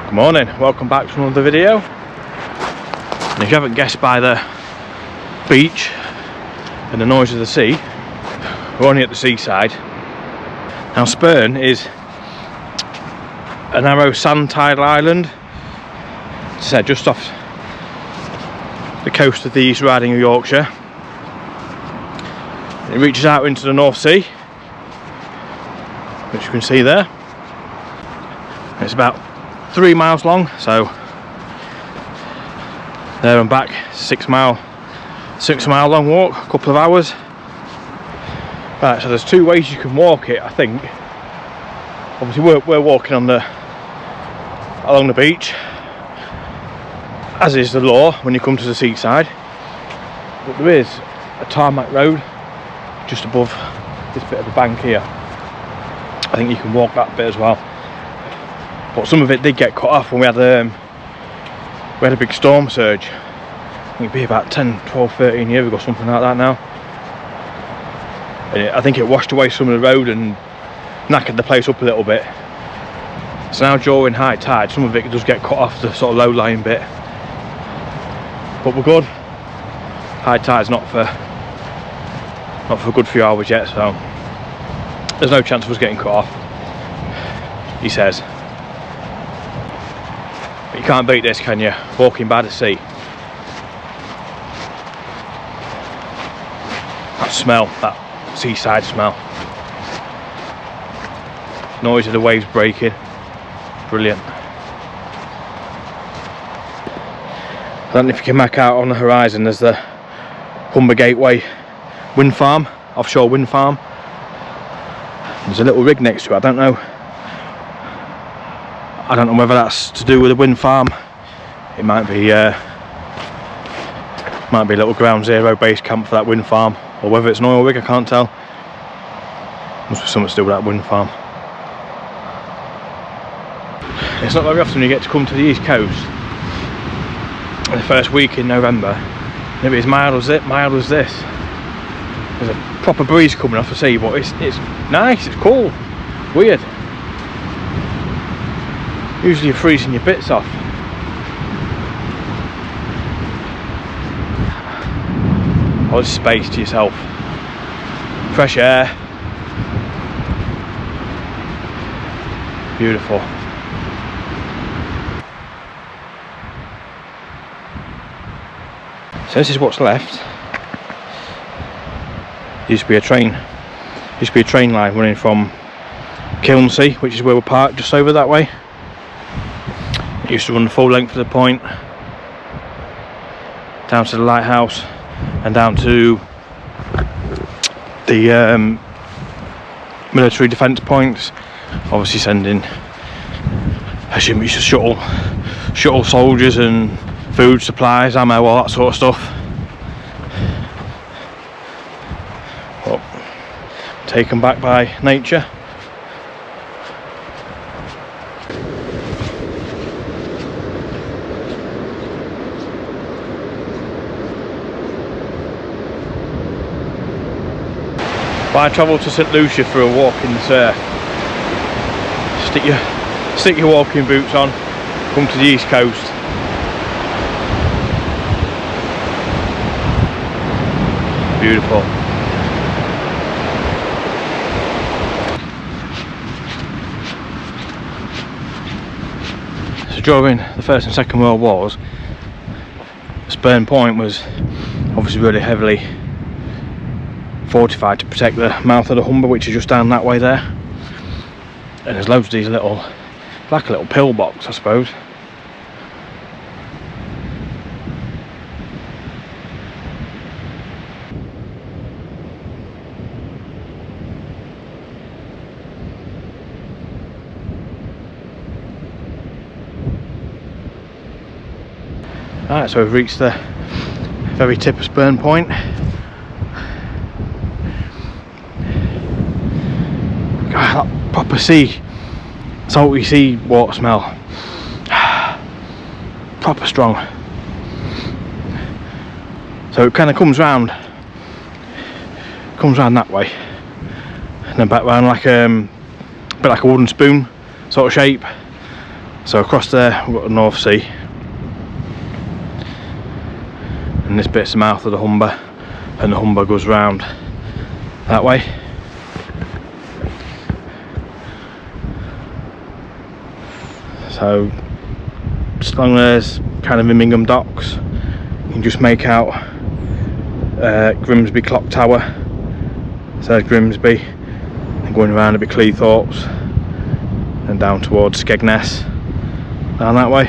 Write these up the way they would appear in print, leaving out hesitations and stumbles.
Good morning, welcome back to another video. And if you haven't guessed by the beach and the noise of the sea, we're only at the seaside. Now Spurn is a narrow sand tidal island, as I said, just off the coast of the East Riding of Yorkshire. It reaches out into the North Sea, which you can see there. It's about 3 miles long, so there and back, 6 mile long walk, a couple of hours. Right, so there's two ways you can walk it, I think. Obviously we're walking along the beach, as is the law when you come to the seaside, but there is a tarmac road just above this bit of the bank here. I think you can walk that bit as well, but some of it did get cut off when we had a big storm surge. I think it'd be about 10, 12, 13 years ago, something like that now. And I think it washed away some of the road and knackered the place up a little bit. So now during high tide, some of it does get cut off the sort of low-lying bit. But we're good. High tide's not for a good few hours yet, so there's no chance of us getting cut off, he says. But you can't beat this, can you? Walking by the sea. That smell, that seaside smell. Noise of the waves breaking. Brilliant. I don't know if you can make out on the horizon, there's the Humber Gateway wind farm, offshore wind farm. There's a little rig next to it. I don't know whether that's to do with the wind farm. It might be a little ground zero base camp for that wind farm, or whether it's an oil rig, I can't tell. Must be something to do with that wind farm. It's not very often you get to come to the east coast the first week in November. Maybe it's mild as this. There's a proper breeze coming off the sea, but it's nice, it's cool. Weird. Usually you're freezing your bits off. All this space to yourself. Fresh air. Beautiful. So this is what's left. Used to be a train line running from Kilnsea, which is where we're parked, just over that way. It used to run the full length of the point, down to the lighthouse and down to the military defence points, obviously sending, I assume we used to shuttle soldiers and food supplies, ammo, all that sort of stuff. But taken back by nature. Why travel to St Lucia for a walk in the surf? Stick your walking boots on, come to the east coast. Beautiful. So during the First and Second World Wars, Spurn Point was obviously really heavily fortified to protect the mouth of the Humber, which is just down that way there. And there's loads of these little, like a little pillbox, I suppose. Right, so we've reached the very tip of Spurn Point. God, that proper salty sea water smell. Proper strong. So it kind of comes round that way, and then back round like a bit like a wooden spoon sort of shape, So across there we've got the North Sea, and this bit's the mouth of the Humber, and the Humber goes round that way. So just along there's kind of Immingham docks, you can just make out Grimsby Clock Tower. So there's Grimsby, and going around a bit Cleethorpes, and down towards Skegness, down that way.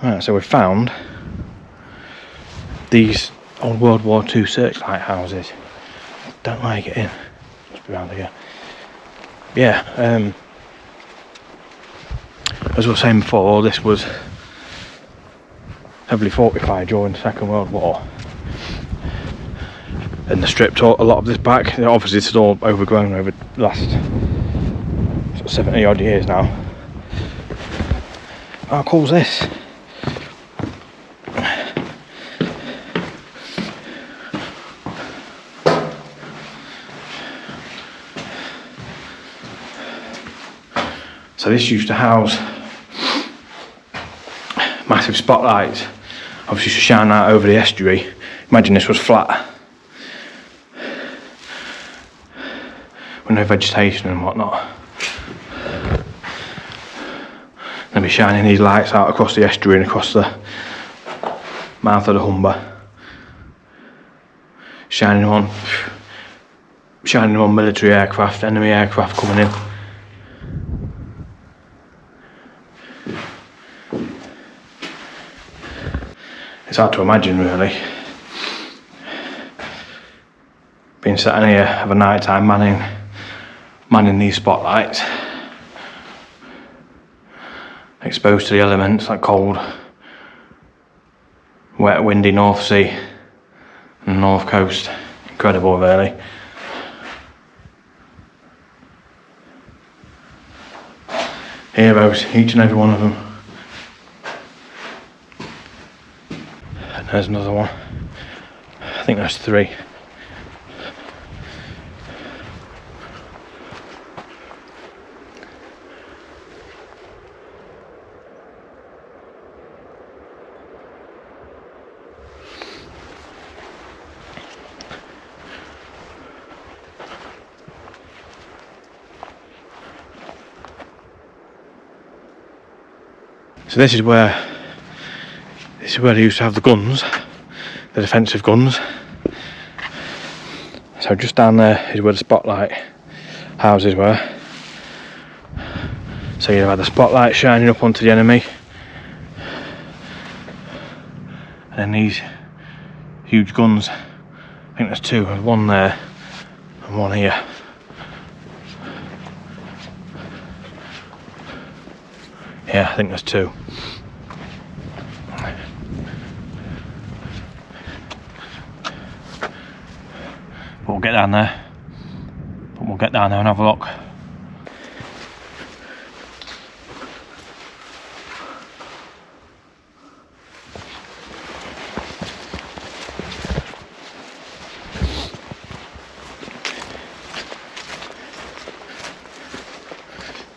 Right, so we've found these old World War II searchlight houses. Don't like it in. Must be around here. Yeah, as we were saying before, all this was heavily fortified during the Second World War, and they stripped a lot of this back. Obviously it's all overgrown over the last sort of 70 odd years now. How cool's this? So this used to house massive spotlights, obviously to shine out over the estuary. Imagine this was flat, with no vegetation and whatnot. They'll be shining these lights out across the estuary and across the mouth of the Humber, shining on military aircraft, enemy aircraft coming in. It's hard to imagine, really, being sat in here of a night time manning these spotlights, exposed to the elements like cold, wet, windy North Sea and North Coast. Incredible, really. Heroes, each and every one of them. And there's another one. I think there's 3. So this is where they used to have the guns, the defensive guns. So just down there is where the spotlight houses were. So you have the spotlight shining up onto the enemy, and then these huge guns. I think there's 2, there's one there and one here. Yeah, I think there's 2. But we'll get down there. And have a look.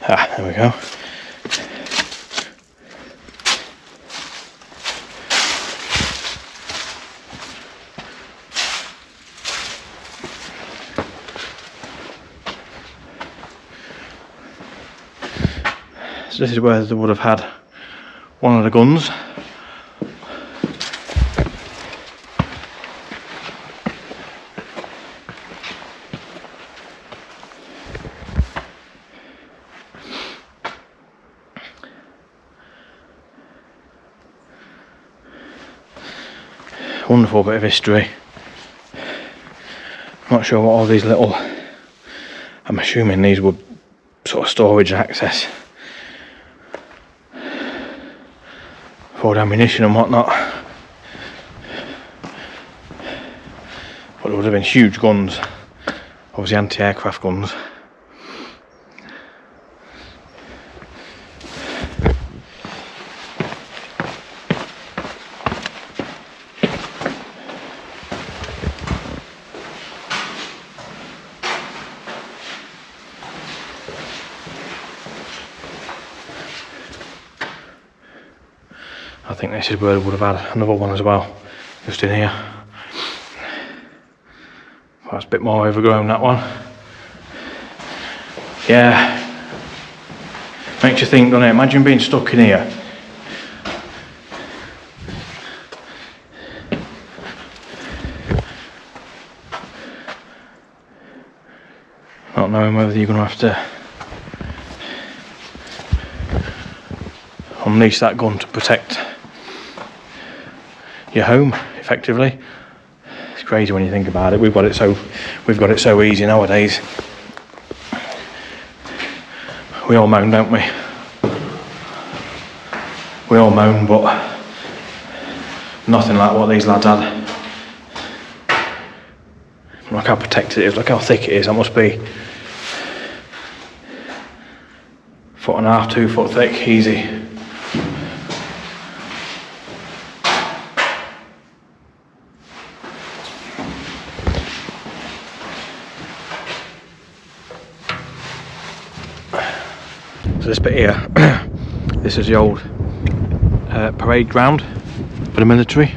Ah, there we go. So this is where they would have had one of the guns. Wonderful bit of history. Not sure what all these little, I'm assuming these were sort of storage and access for ammunition and whatnot. But there would have been huge guns, obviously anti-aircraft guns. I think this is where we would have had another one as well, just in here. That's a bit more overgrown, that one. Yeah, makes you think, doesn't it? Imagine being stuck in here. Not knowing whether you're going to have to unleash that gun to protect your home, effectively. It's crazy when you think about it. We've got it so easy nowadays. We all moan, don't we? We all moan, but nothing like what these lads had. Look how protected it is, look how thick it is. That must be 1.5 to 2 foot thick, easy. So this bit here, this is the old parade ground for the military.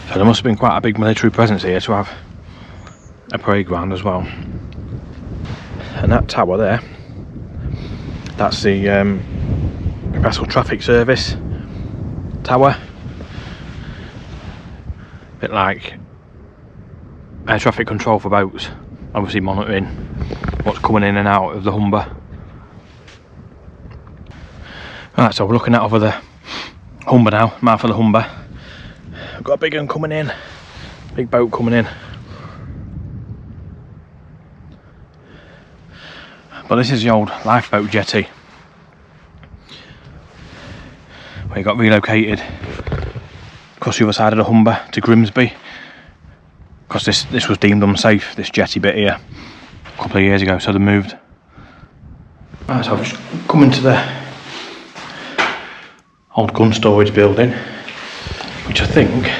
So there must have been quite a big military presence here to have a parade ground as well. And that tower there, that's the Vessel Traffic Service tower. A bit like air traffic control for boats, obviously monitoring what's coming in and out of the Humber. Right, so we're looking out over the Humber now, mouth of the Humber. We've got a big one coming in, big boat coming in. But this is the old lifeboat jetty, where he got relocated across the other side of the Humber to Grimsby, because this was deemed unsafe, this jetty bit here, a couple of years ago, so they moved. Right, so I've just come into the old gun storage building, which I think,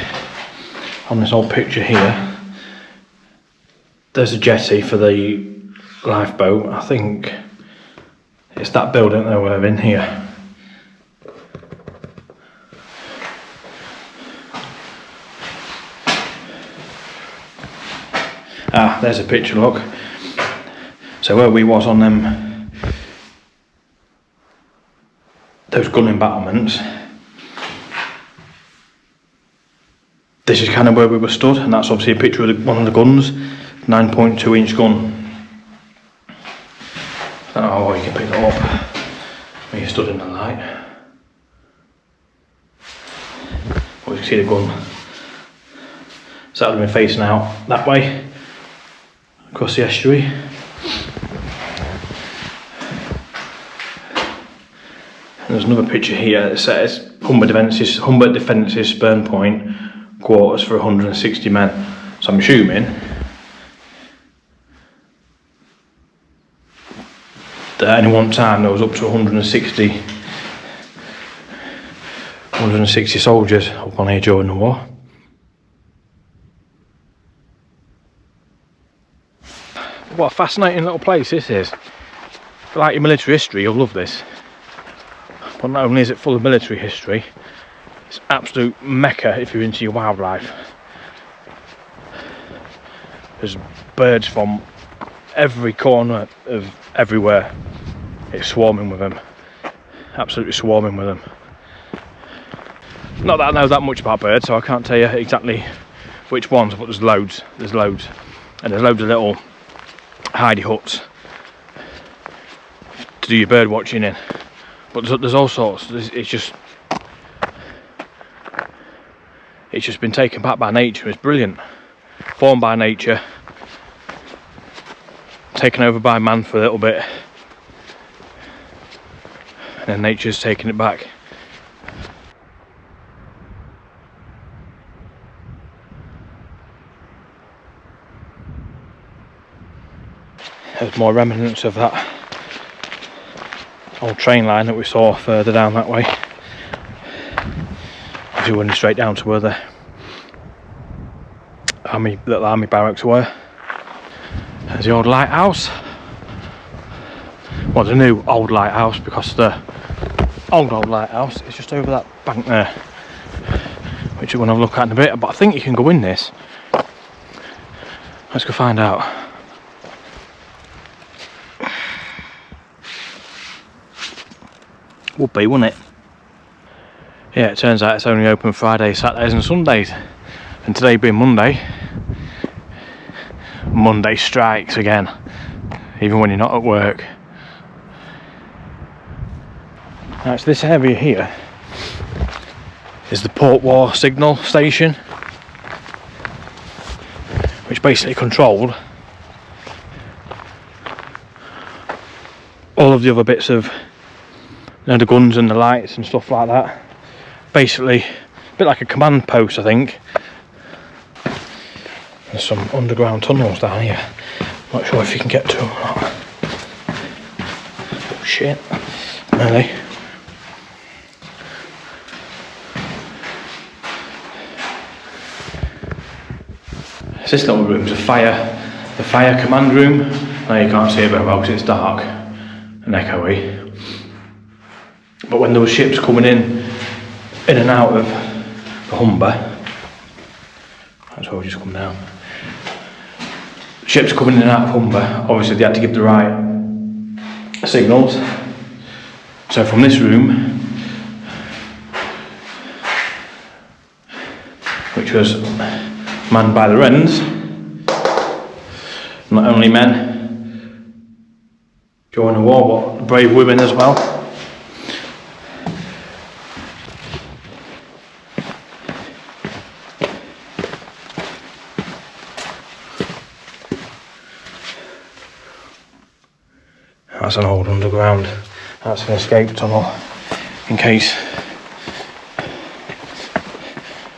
on this old picture here, there's a jetty for the lifeboat. I think it's that building that we're in here. Ah, there's a picture, look. So where we was on those gun embattlements, this is kind of where we were stood, and that's obviously a picture of one of the guns, 9.2 inch gun. I don't know how you can pick that up when you're stood in the light. Well, you can see the gun. So that would have been facing out that way, across the estuary. And there's another picture here that says Humber Defences Spurn Point, quarters for 160 men. So I'm assuming that at any one time there was up to 160 soldiers up on here during the war. What a fascinating little place this is. If you like your military history, you'll love this. But not only is it full of military history, it's absolute mecca if you're into your wildlife. There's birds from every corner of everywhere. It's swarming with them, absolutely swarming with them. Not that I know that much about birds, so I can't tell you exactly which ones, but there's loads, and there's loads of little hidey huts to do your bird watching in. But there's all sorts. It's just been taken back by nature. It's brilliant, formed by nature, taken over by man for a little bit, and then nature's taking it back. There's more remnants of that old train line that we saw further down that way. As we went straight down to where the little army barracks were. There's the old lighthouse, well, the new old lighthouse, because the old lighthouse is just over that bank there, which we're going to have a look at in a bit. But I think you can go in this. Let's go find out. Would be, wouldn't it? Yeah, it turns out it's only open Fridays, Saturdays and Sundays. And today being Monday, Monday strikes again, even when you're not at work. Now, so this area here is the Port War signal station, which basically controlled all of the other bits of, you know, the guns and the lights and stuff like that. Basically a bit like a command post, I think. There's some underground tunnels down here. Not sure if you can get to them or not. Oh shit, really? This little room's the fire command room. Now you can't see it very well because it's dark and echoey. But when there were ships coming in and out of the Humber, that's where we just come down. Ships coming in and out of Humber, obviously they had to give the right signals. So from this room, which was manned by the Wrens, not only men during the war, but brave women as well. That's an old underground, that's an escape tunnel in case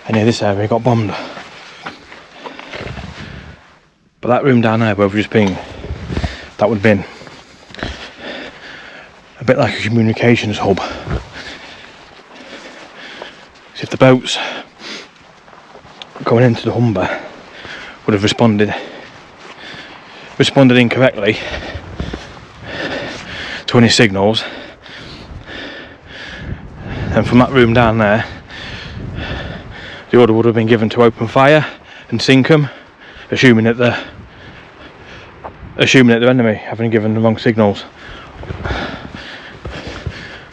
any of this area got bombed. But that room down there where we've just been, that would have been a bit like a communications hub. So if the boats going into the Humber would have responded incorrectly to any signals, and from that room down there the order would have been given to open fire and sink them, assuming that the enemy having given the wrong signals.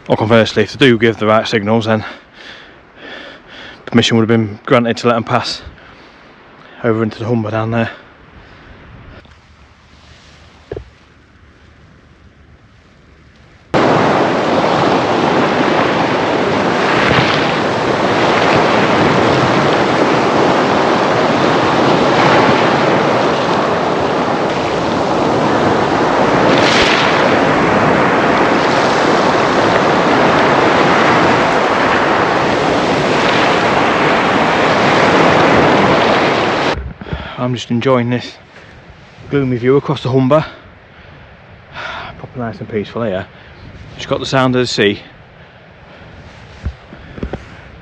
Or conversely, if they do give the right signals, then permission would have been granted to let them pass over into the Humber down there. I'm just enjoying this gloomy view across the Humber. Proper nice and peaceful here. Just got the sound of the sea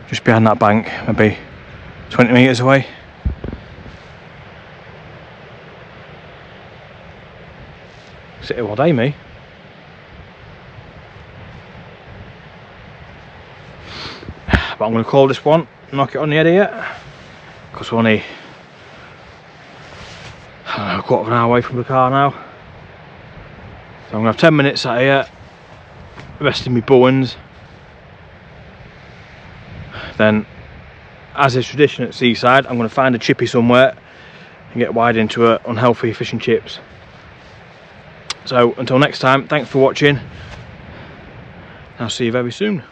just behind that bank, maybe 20 metres away. Sit here all day, me. But I'm going to call this one, knock it on the head here, because we're only a quarter of an hour away from the car now. So I'm going to have 10 minutes out here, resting my bones. Then, as is tradition at Seaside, I'm going to find a chippy somewhere and get wide into unhealthy fish and chips. So until next time, thanks for watching. I'll see you very soon.